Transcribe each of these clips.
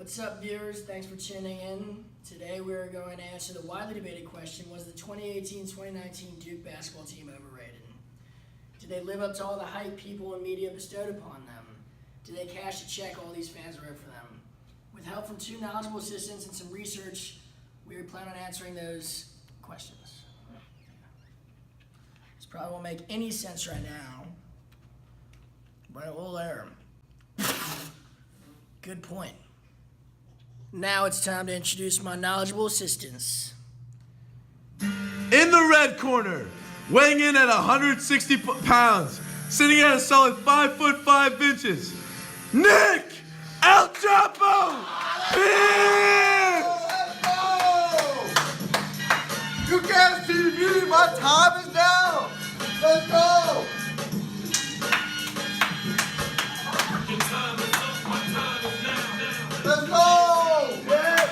What's up, viewers? Thanks for tuning in. Today we are going to answer the widely debated question, was the 2018-2019 Duke basketball team overrated? Did they live up to all the hype people and media bestowed upon them? Did they cash a check all these fans wrote for them? With help from two knowledgeable assistants and some research, we plan on answering those questions. This probably won't make any sense right now, but it will later. Good point. Now it's time to introduce my knowledgeable assistants. In the red corner, weighing in at 160 pounds, sitting at a solid 5'5" Nick El Chapo Pierce! You can't see the beauty, my time is now! Let's go! Let's go! Yeah.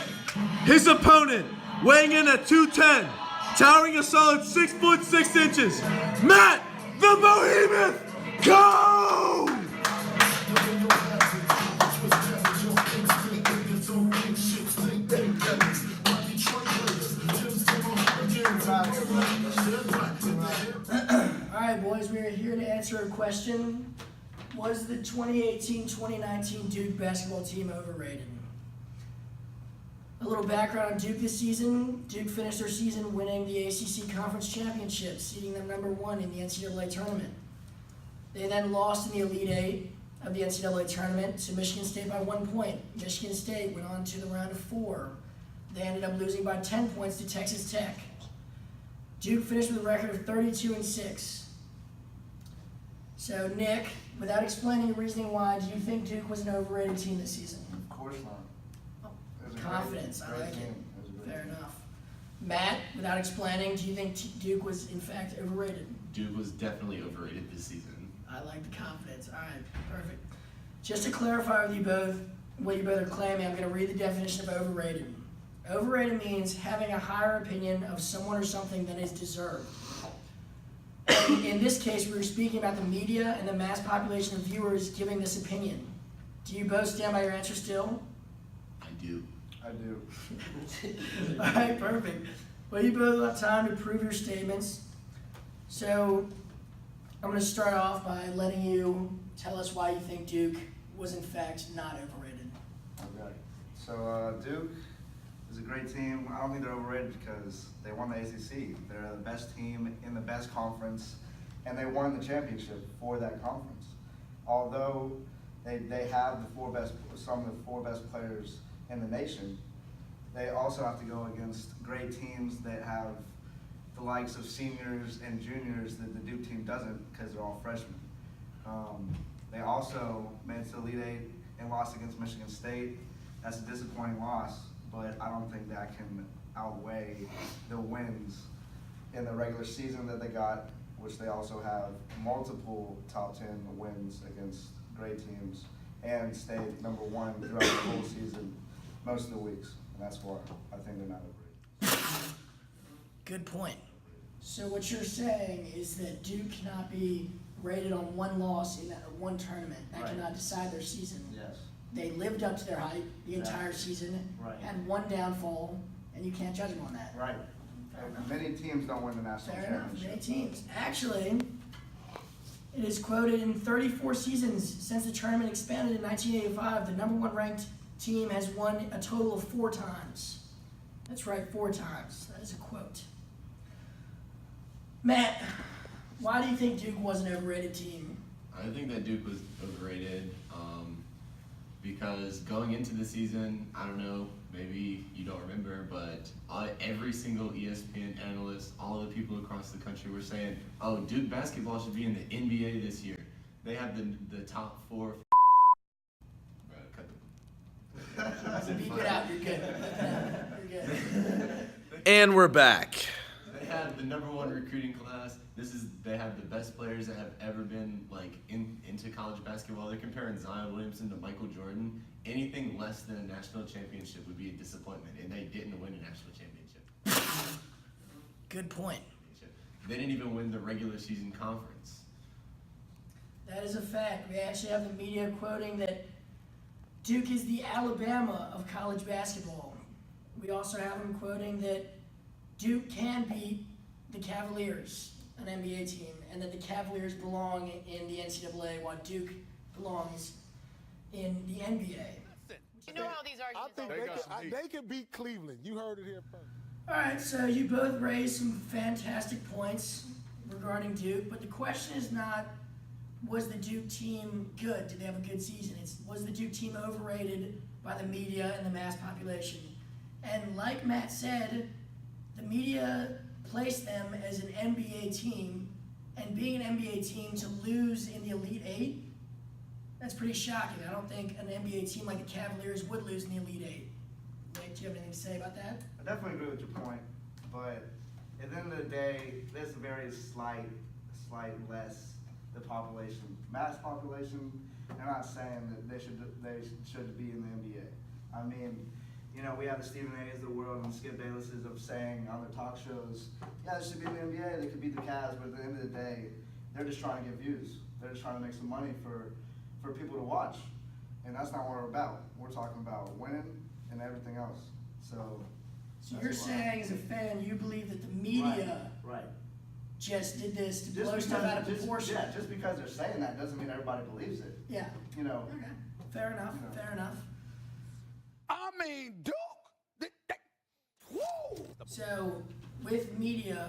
His opponent, weighing in at 210, towering a solid 6'6" Matt the Behemoth Cone! Alright, boys, we are here to answer a question. Was the 2018-2019 Duke basketball team overrated? A little background on Duke this season. Duke finished their season winning the ACC Conference Championship, seeding them number 1 in the NCAA tournament. They then lost in the Elite Eight of the NCAA tournament to Michigan State by 1 point. Michigan State went on to the round of 4. They ended up losing by 10 points to Texas Tech. Duke finished with a record of 32-6. So, Nick, without explaining your reasoning why, do you think Duke was an overrated team this season? Of course not. Confidence, I like it. Fair enough. Matt, without explaining, do you think Duke was in fact overrated? Duke was definitely overrated this season. I like the confidence. All right, perfect. Just to clarify with you both, what you both are claiming, I'm going to read the definition of overrated. Overrated means having a higher opinion of someone or something than is deserved. In this case, we were speaking about the media and the mass population of viewers giving this opinion. Do you both stand by your answer still? I do. I do. All right, perfect. Well, you both have time to prove your statements. So I'm going to start off by letting you tell us why you think Duke was in fact not overrated. Okay. So Duke is a great team. I don't think they're overrated because they won the ACC. They're the best team in the best conference, and they won the championship for that conference. Although they have some of the 4 best players in the nation, they also have to go against great teams that have the likes of seniors and juniors that the Duke team doesn't because they're all freshmen. They also made it to the Elite Eight and lost against Michigan State. That's a disappointing loss, but I don't think that can outweigh the wins in the regular season that they got, which they also have multiple top 10 wins against great teams and stayed number 1 throughout the whole season, most of the weeks, and that's why I think they're not overrated. Good point. So what you're saying is that Duke cannot be rated on one loss in one tournament. That Right. cannot decide their season. Yes. They lived up to their hype the entire season, Right. had one downfall, and you can't judge them on that. Right. Many teams don't win the national Fair enough, championship. many teams. Actually, it is quoted in 34 seasons since the tournament expanded in 1985, the number 1 ranked team has won a total of 4 times. That's right, 4 times. That is a quote. Matt, why do you think Duke was an overrated team? I think that Duke was overrated because going into the season, I don't know, maybe you don't remember, but every single ESPN analyst, all the people across the country were saying, oh, Duke basketball should be in the NBA this year. They have the top 4. Bro, cut the... Beep it out, you're good. You're good. And we're back. They have the number 1 recruiting class. They have the best players that have ever been into college basketball. They're comparing Zion Williamson to Michael Jordan. Anything less than a national championship would be a disappointment, and they didn't win a national championship. Good point. They didn't even win the regular season conference. That is a fact. We actually have the media quoting that Duke is the Alabama of college basketball. We also have him quoting that Duke can beat the Cavaliers, an NBA team, and that the Cavaliers belong in the NCAA while Duke belongs in the NBA. You know how these I arguments think they can beat Cleveland. You heard it here first. All right, so you both raised some fantastic points regarding Duke, but the question is not, was the Duke team good? Did they have a good season? It's, was the Duke team overrated by the media and the mass population? And like Matt said, the media placed them as an NBA team, and being an NBA team to lose in the Elite Eight, that's pretty shocking. I don't think an NBA team like the Cavaliers would lose in the Elite Eight. Nick, do you have anything to say about that? I definitely agree with your point, but at the end of the day, there's a very slight less the population, mass population. They're not saying that they should be in the NBA. I mean, you know, we have the Stephen A's of the world and Skip Baylesses of saying on their talk shows, yeah, they should be in the NBA. They could beat the Cavs, but at the end of the day, they're just trying to get views. They're just trying to make some money for people to watch, and that's not what we're about. We're talking about winning and everything else. So you're saying, as a fan, you believe that the media right. just did this to blow stuff out of proportion? Yeah, just because they're saying that doesn't mean everybody believes it. Yeah. You know. Okay. Fair enough. You know. Fair enough. I mean, Duke. Woo! So, with media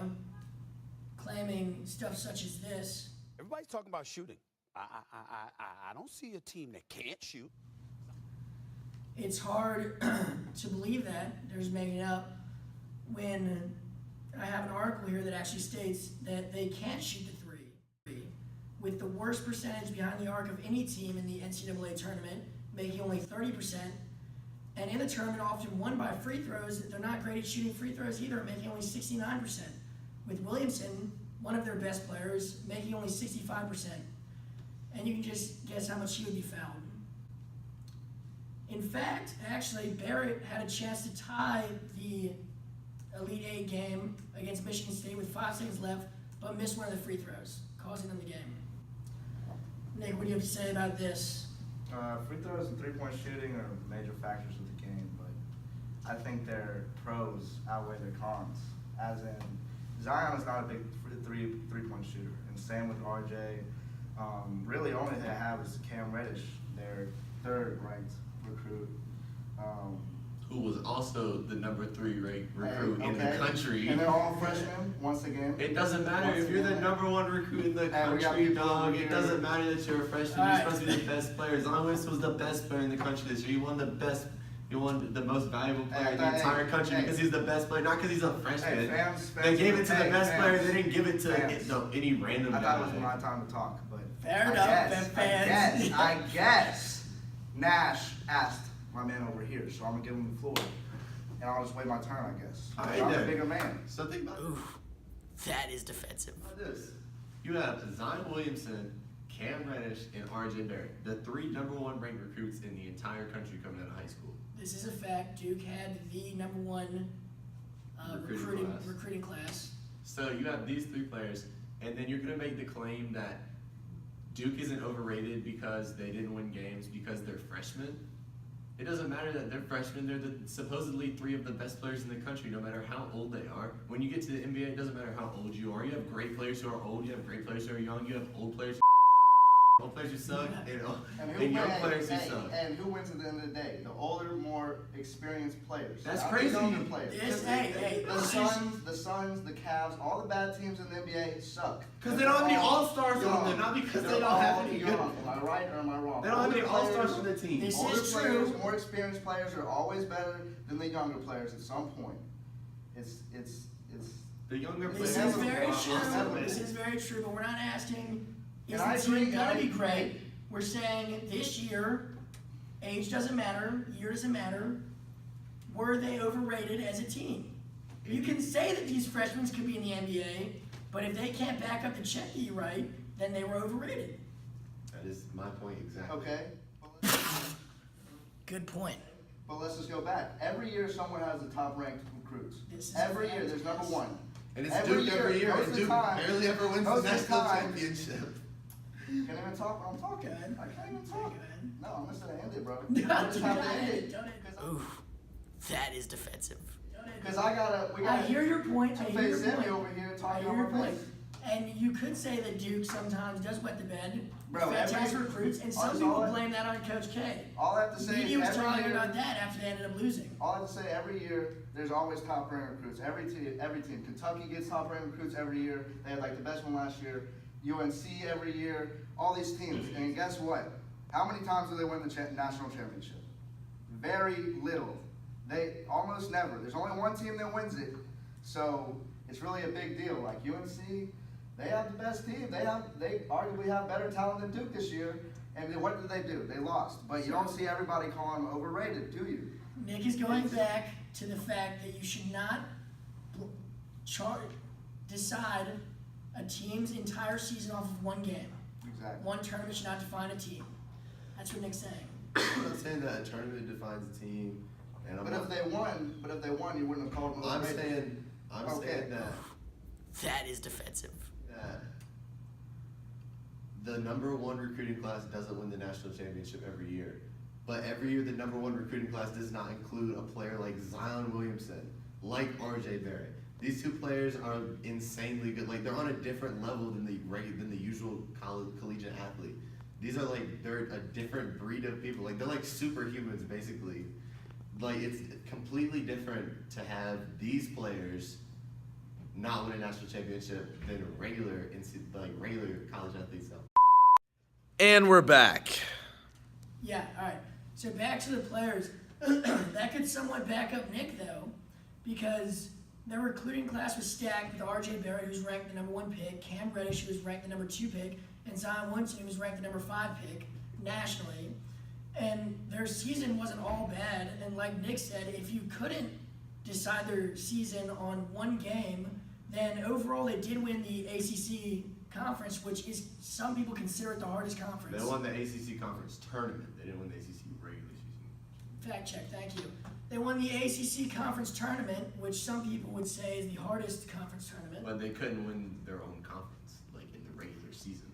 claiming stuff such as this, Everybody's talking about shooting. I don't see a team that can't shoot. it's hard to believe that. There's making it up when I have an article here that actually states that they can't shoot the three, with the worst percentage behind the arc of any team in the NCAA tournament, making only 30%. And in the tournament, often won by free throws. They're not great at shooting free throws either, making only 69%. With Williamson, one of their best players, making only 65%. And you can just guess how much he would be fouled. In fact, actually, Barrett had a chance to tie the Elite Eight game against Michigan State with 5 seconds left, but missed one of the free throws, causing them the game. Nick, what do you have to say about this? Free throws and three-point shooting are major factors of the game, but I think their pros outweigh their cons. As in, Zion is not a big three-point shooter, and same with RJ. Really, only they have is Cam Reddish, their third-ranked recruit. Who was also the number 3 ranked recruit in the country. And they're all freshmen, once again. It doesn't matter if you're the number 1 recruit in the country, dog. It doesn't matter that you're a freshman. You're supposed to be the best player. Zion was the best player in the country this year. He won the best. He won the most valuable player in the entire country because he's the best player, not because he's a freshman. They gave it to the best player. They didn't give it to any random guy. I thought it was my time to talk, but Fair enough, fans. I guess Nash asked my man over here, so I'm gonna give him the floor, and I'll just wait my turn, I guess. All right, I'm then. a bigger man. So think about Oof, that is defensive. this. You have Zion Williamson, Cam Reddish, and RJ Barrett, the 3 number 1 ranked recruits in the entire country coming out of high school. This is a fact. Duke had the number 1 recruiting class. So you have these 3 players, and then you're going to make the claim that Duke isn't overrated because they didn't win games because they're freshmen. It doesn't matter that they're freshmen. They're supposedly 3 of the best players in the country, no matter how old they are. When you get to the NBA, it doesn't matter how old you are. You have great players who are old. You have great players who are young. You have old players who suck, and young players who suck. And who wins at the end of the day? The older, more experienced players. That's not crazy. The younger players. The Suns, the Cavs, all the bad teams in the NBA suck. Because they don't have any all-stars on them, not because they don't have any good. Am I right or am I wrong? They don't have any all-stars on their team. This Older is players, true. more experienced players are always better than the younger players at some point. It's The younger This players is very are true. awesome. This is very true, but we're not asking, is And I the team agree, gonna I be agree. great? We're saying this year, age doesn't matter, year doesn't matter. Were they overrated as a team? You can say that these freshmen could be in the NBA, but if they can't back up the check that you write, then they were overrated. That is my point exactly. okay. Good point. But let's just go back. Every year, someone has the top-ranked recruits. This is Every fact, year, there's number yes. 1. And it's Duke every year, most and of the Duke time- barely ever wins the most of the national time- championship. Can't even talk when I'm talking. Good. I can't even talk. Good. No, I'm gonna say end it, bro. No, We just do have not to end end it. it, don't end it. Oof, that is defensive. Because we I gotta hear your point. I hear your face Sammy point. over here I talking hear on your my point. face. And you could say that Duke sometimes does wet the bed. Bro, Fantastic recruits, and some people blame that on Coach K. All I have to say Media is was every talking year, about that after they ended up losing. all I have to say, every year, there's always top-ranked recruits. Every team. Kentucky gets top-ranked recruits every year. They had like the best one last year. UNC every year. All these teams. And guess what? How many times do they win the national championship? Very little. They almost never. There's only one team that wins it. So it's really a big deal. Like UNC, they have the best team. They arguably have better talent than Duke this year. And what did they do? They lost. But you don't see everybody calling them overrated, do you? Nick is going back to the fact that you should not decide a team's entire season off of one game. Exactly. One tournament should not define a team. That's what Nick's saying. I'm not saying that a tournament defines a team. And But if they won, you wouldn't have called them overrated. I'm Okay. saying That is defensive. that the number one recruiting class doesn't win the national championship every year. But every year the number one recruiting class does not include a player like Zion Williamson, like RJ Barrett. These two players are insanely good. Like, they're on a different level than the usual collegiate athlete. These are they're a different breed of people. Like, they're like superhumans basically. Like, it's completely different to have these players not win a national championship than regular college athletes though. And we're back. Yeah, all right. So back to the players. That could somewhat back up Nick, though, because their recruiting class was stacked with RJ Barrett, who's ranked the number 1 pick, Cam Reddish, who was ranked the number 2 pick, and Zion Williamson, who was ranked the number 5 pick nationally. And their season wasn't all bad. And like Nick said, if you couldn't decide their season on one game, then overall they did win the ACC conference, which is, some people consider it the hardest conference. They won the ACC conference tournament. They didn't win the ACC regular season. Fact check, thank you. They won the ACC conference tournament, which some people would say is the hardest conference tournament. But they couldn't win their own conference, like in the regular season.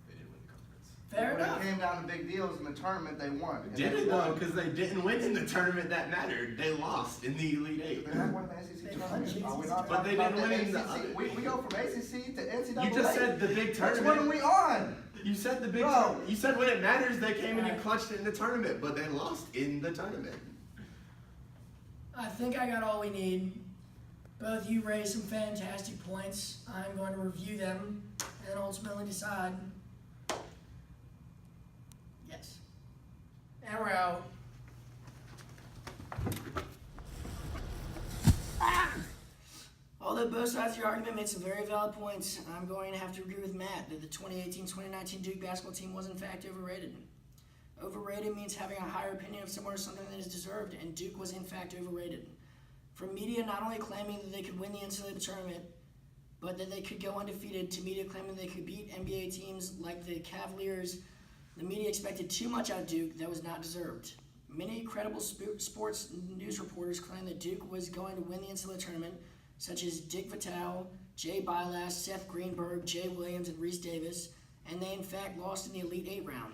They didn't win the conference. Fair When enough. it came down to big deals in the tournament, they won. And Did they it though? won. Because they didn't win in the tournament that mattered. They lost in the Elite Eight. They won the ACC They tournament. won. Are we not But they talking didn't about win in the ACC? other- We go from ACC to NCAA. You just said the big Which one are tournament. we on? You said the big. Bro. You said when it matters, they came in and Right. clutched it in the tournament, but they lost in the tournament. I think I got all we need. Both you raised some fantastic points. I'm going to review them and then ultimately decide. Yes. And we're out. Although both sides of your argument made some very valid points, I'm going to have to agree with Matt that the 2018-2019 Duke basketball team was in fact overrated. Overrated means having a higher opinion of someone or something than is deserved, and Duke was in fact overrated. From media not only claiming that they could win the NCAA tournament, but that they could go undefeated, to media claiming they could beat NBA teams like the Cavaliers, the media expected too much out of Duke that was not deserved. Many credible sports news reporters claimed that Duke was going to win the NCAA tournament, such as Dick Vitale, Jay Bilas, Seth Greenberg, Jay Williams, and Reese Davis, and they in fact lost in the Elite Eight round.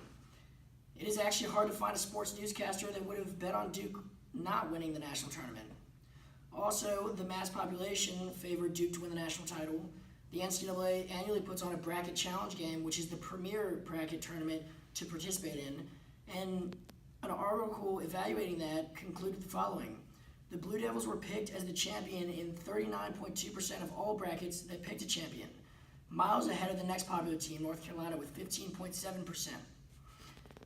It is actually hard to find a sports newscaster that would have bet on Duke not winning the national tournament. Also, the mass population favored Duke to win the national title. The NCAA annually puts on a bracket challenge game, which is the premier bracket tournament to participate in, and an article evaluating that concluded the following. The Blue Devils were picked as the champion in 39.2% of all brackets that picked a champion, miles ahead of the next popular team, North Carolina, with 15.7%.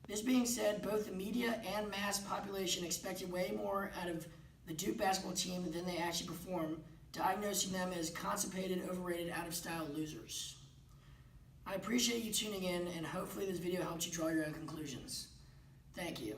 This being said, both the media and mass population expected way more out of the Duke basketball team than they actually performed, diagnosing them as constipated, overrated, out-of-style losers. I appreciate you tuning in, and hopefully this video helped you draw your own conclusions. Thank you.